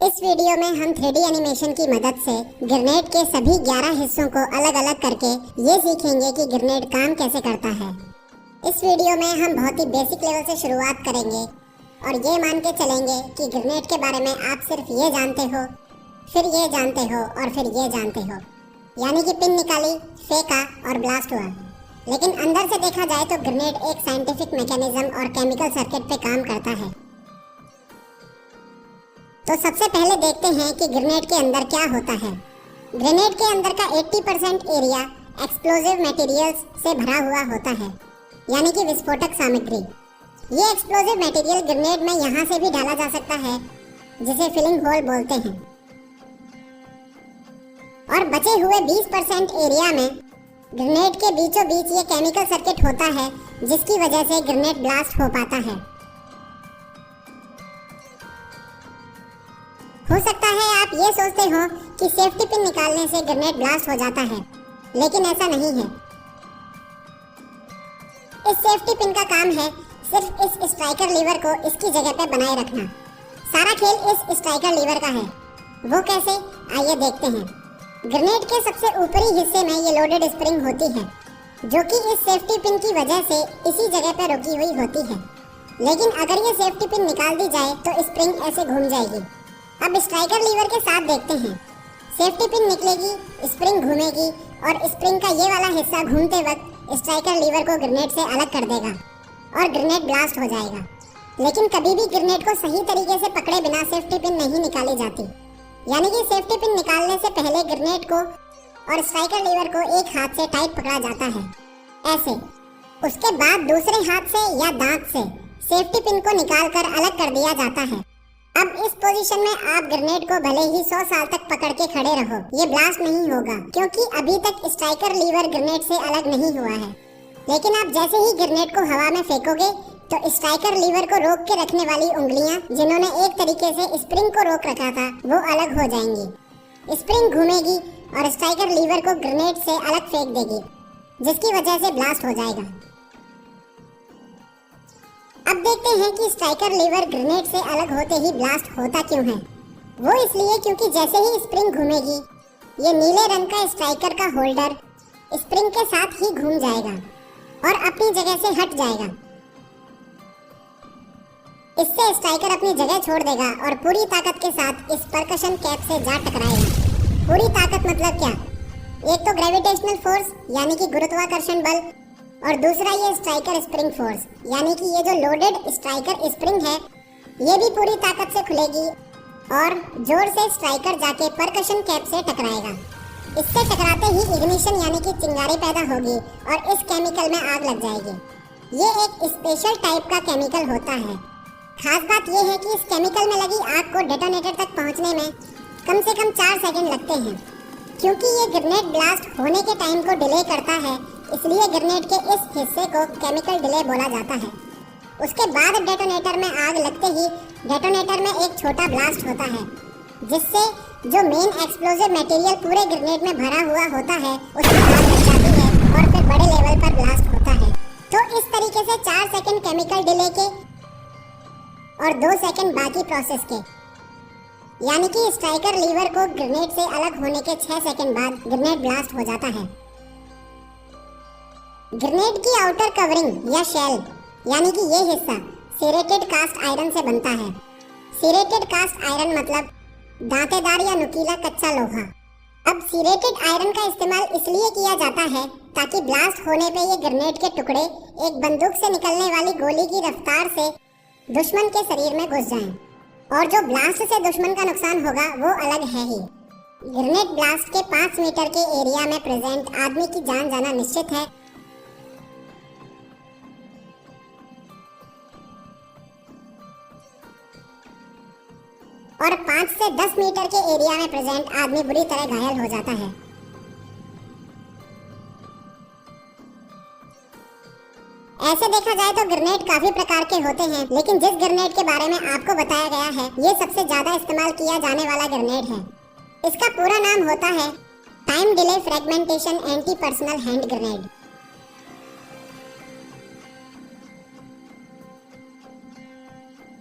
इस वीडियो में हम 3D एनिमेशन की मदद से ग्रेनेड के सभी 11 हिस्सों को अलग अलग करके ये सीखेंगे कि ग्रेनेड काम कैसे करता है। इस वीडियो में हम बहुत ही बेसिक लेवल से शुरुआत करेंगे और ये मान के चलेंगे कि ग्रेनेड के बारे में आप सिर्फ ये जानते हो, फिर ये जानते हो और फिर ये जानते हो, यानी कि पिन निकाली, फेंका और ब्लास्ट हुआ। लेकिन अंदर से देखा जाए तो ग्रेनेड एक साइंटिफिक मैकेनिज्म और केमिकल सर्किट पे काम करता है। तो सबसे पहले देखते हैं कि ग्रेनेड के अंदर क्या होता है। ग्रेनेड के अंदर का 80% एरिया एक्सप्लोजिव मटेरियल्स से भरा हुआ होता है, यानी कि विस्फोटक सामग्री। ये एक्सप्लोजिव मटेरियल ग्रेनेड में यहाँ से भी डाला जा सकता है, जिसे फिलिंग होल बोलते हैं। और बचे हुए 20% एरिया में ग्रेनेड के बीचों बीच ये केमिकल सर्किट होता है, जिसकी वजह से ग्रेनेड ब्लास्ट हो पाता है। हो सकता है आप ये सोचते हो कि सेफ्टी पिन निकालने से ग्रेनेड ब्लास्ट हो जाता है, लेकिन ऐसा नहीं है। इस सेफ्टी पिन का काम है सिर्फ इस स्ट्राइकर लीवर को इसकी जगह पे बनाए रखना। सारा खेल इस स्ट्राइकर लीवर का है। वो कैसे, आइए देखते हैं। ग्रेनेड के सबसे ऊपरी हिस्से में ये लोडेड स्प्रिंग होती है, जो कि इस सेफ्टी पिन की वजह से इसी जगह पे रुकी हुई होती है। लेकिन अगर ये सेफ्टी पिन निकाल दी जाए तो स्प्रिंग ऐसे घूम जाएगी। अब स्ट्राइकर लीवर के साथ देखते हैं। सेफ्टी पिन निकलेगी, स्प्रिंग घूमेगी और स्प्रिंग का ये वाला हिस्सा घूमते वक्त स्ट्राइकर लीवर को ग्रेनेड से अलग कर देगा और ग्रेनेड ब्लास्ट हो जाएगा। लेकिन कभी भी ग्रेनेड को सही तरीके से पकड़े बिना सेफ्टी पिन नहीं निकाली जाती, यानी कि सेफ्टी पिन निकालने से पहले ग्रेनेड को और स्ट्राइकर लीवर को एक हाथ से टाइट पकड़ा जाता है, ऐसे। उसके बाद दूसरे हाथ से या दांत से सेफ्टी पिन को निकालकर अलग कर दिया जाता है। अब इस पोजीशन में आप ग्रेनेड को भले ही 100 साल तक पकड़ के खड़े रहो, ये ब्लास्ट नहीं होगा, क्योंकि अभी तक स्ट्राइकर लीवर ग्रेनेड से अलग नहीं हुआ है। लेकिन आप जैसे ही ग्रेनेड को हवा में फेंकोगे तो स्ट्राइकर लीवर को रोक के रखने वाली उंगलियां, जिन्होंने एक तरीके से स्प्रिंग को रोक रखा था, वो अलग हो जाएंगी। स्प्रिंग घूमेगी और स्ट्राइकर लीवर को ग्रेनेड से अलग फेंक देगी, जिसकी वजह से ब्लास्ट हो जाएगा। अब देखते हैं कि स्ट्राइकर लीवर ग्रेनेड से अलग होते ही ब्लास्ट होता क्यों है। वो इसलिए क्योंकि जैसे ही स्प्रिंग घूमेगी, ये नीले रंग का स्ट्राइकर का होल्डर स्प्रिंग के साथ ही घूम जाएगा और अपनी जगह से हट जाएगा। इससे स्ट्राइकर अपनी जगह छोड़ देगा और पूरी ताकत के साथ इस परकशन कैप से जा टकराएगा। पूरी ताकत मतलब क्या? एक तो ग्रेविटेशनल फोर्स यानी कि गुरुत्वाकर्षण बल, और दूसरा ये स्ट्राइकर स्प्रिंग फोर्स, यानी कि ये जो लोडेड स्ट्राइकर स्प्रिंग है, ये भी पूरी ताकत से खुलेगी और जोर से स्ट्राइकर जाके परकशन कैप से टकराएगा। इससे टकराते ही इग्निशन यानी कि चिंगारी पैदा होगी और इस केमिकल में आग लग जाएगी। ये एक स्पेशल टाइप का केमिकल होता है। खास बात ये है कि इस केमिकल में लगी आग को डेटोनेटर तक पहुंचने में कम से कम 4 सेकंड लगते हैं। क्योंकि ये ग्रेनेड ब्लास्ट होने के टाइम को डिले करता है, इसलिए ग्रेनेड के इस हिस्से को केमिकल डिले बोला जाता है। उसके बाद डेटोनेटर में आग लगते ही डेटोनेटर में एक छोटा ब्लास्ट होता है, जिससे जो मेन एक्सप्लोजिव मटेरियल पूरे ग्रेनेड में भरा हुआ होता है, उसमें आग लग जाती है और फिर बड़े लेवल पर ब्लास्ट होता है। तो इस तरीके से 4 सेकंड केमिकल डिले के और 2 सेकंड बाकी प्रोसेस के, यानी कि स्ट्राइकर लीवर को ग्रेनेड से अलग होने के 6 सेकंड बाद ग्रेनेड ब्लास्ट हो जाता है। ग्रेनेड की आउटर कवरिंग या शेल, यानी कि ये हिस्सा सेरेटेड कास्ट आयरन से बनता है। सेरेटेड कास्ट आयरन मतलब दांतेदार या नुकीला कच्चा लोहा। अब सेरेटेड आयरन का इस्तेमाल इसलिए किया जाता है ताकि ब्लास्ट होने पे ये ग्रेनेड के टुकड़े एक बंदूक से निकलने वाली गोली की रफ्तार से दुश्मन के शरीर में घुस जाएं, और जो ब्लास्ट से दुश्मन का नुकसान होगा वो अलग है ही। ग्रेनेड ब्लास्ट के 5 मीटर के एरिया में प्रेजेंट आदमी की जान जाना निश्चित है। और 5 से 10 मीटर के एरिया में प्रेजेंट आदमी बुरी तरह घायल हो जाता है। ऐसे देखा जाए तो ग्रेनेड काफी प्रकार के होते हैं, लेकिन जिस ग्रेनेड के बारे में आपको बताया गया है, ये सबसे ज्यादा इस्तेमाल किया जाने वाला ग्रेनेड है। इसका पूरा नाम होता है time delay fragmentation anti personal hand grenade.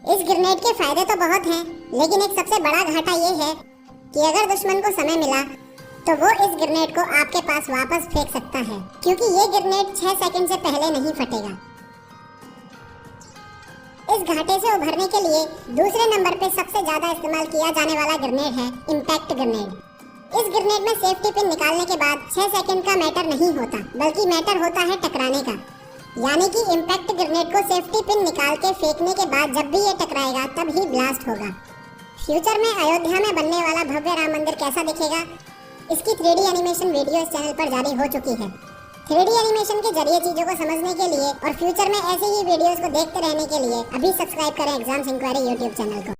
इस ग्रेनेड के फायदे तो बहुत हैं, लेकिन एक सबसे बड़ा घाटा ये है कि अगर दुश्मन को समय मिला तो वो इस ग्रेनेड को आपके पास वापस फेंक सकता है, क्योंकि ये ग्रेनेड 6 सेकंड से पहले नहीं फटेगा। इस घाटे से उभरने के लिए दूसरे नंबर पे सबसे ज्यादा इस्तेमाल किया जाने वाला ग्रेनेड है इम्पैक्ट ग्रेनेड। इस ग्रेनेड में सेफ्टी पिन निकालने के बाद 6 सेकंड का मैटर नहीं होता, बल्कि मैटर होता है टकराने का। यानी कि इम्पैक्ट ग्रेनेड को सेफ्टी पिन निकाल के फेंकने के बाद जब भी ये टकराएगा तब ही ब्लास्ट होगा। फ्यूचर में अयोध्या में बनने वाला भव्य राम मंदिर कैसा दिखेगा, इसकी 3D एनिमेशन वीडियो इस चैनल पर जारी हो चुकी है। 3D एनिमेशन के जरिए चीजों को समझने के लिए और फ्यूचर में ऐसे ही वीडियोस को देखते रहने के लिए अभी सब्सक्राइब करें एग्जाम्स इंक्वायरी यूट्यूब चैनल को।